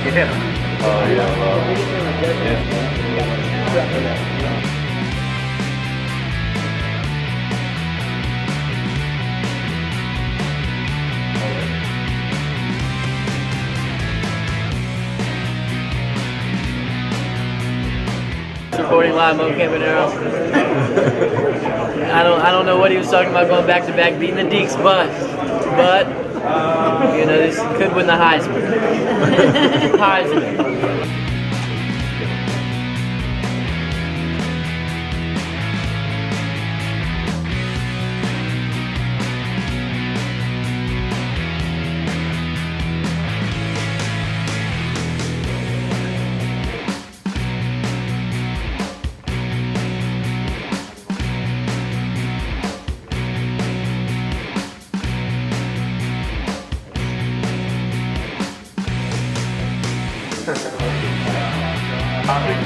Yeah. Oh, yeah, well, Reporting live, Mo Campanaro. I don't know what he was talking about going back to back beating the Deeks, but you know, this could win the Heisman. Heisman.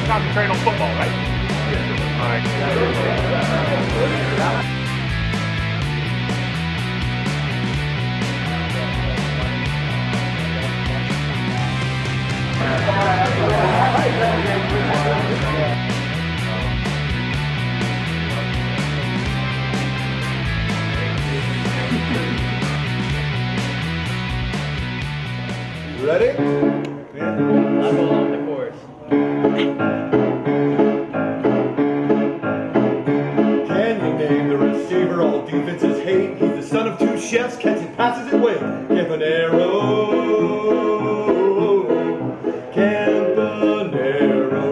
Concentrate on football, right? All right. You ready? I'll go along the course. Can you name the receiver all defenses hate? He's the son of two chefs, catching passes at weight. Campanaro. Campanaro.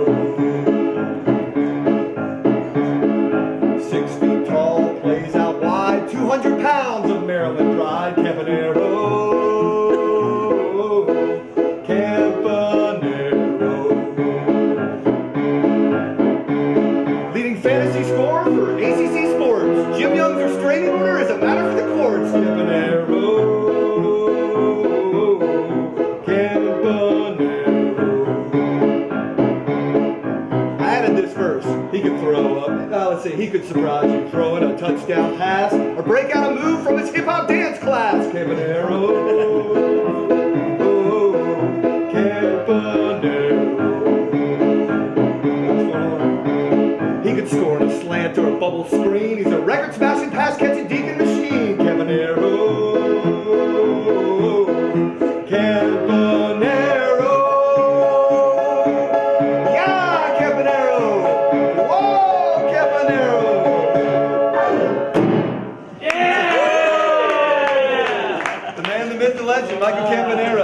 6 feet tall, plays out wide. 200 pounds of Maryland pride. Campanaro. Fantasy score for ACC Sports. Jim Young's restraining order is a matter for the courts. Campanaro. Campanaro. I added this verse. He could throw up. Let's see. He could surprise you, throwing a touchdown pass or break out a move from his hip hop dance class. Campanaro. He could score on a slant or a bubble screen. He's a record-smashing, pass-catching Deacon machine. Campanaro. Campanaro. Yeah, Campanaro. Whoa, Campanaro. Yeah! The man, the myth, the legend, Michael Campanaro.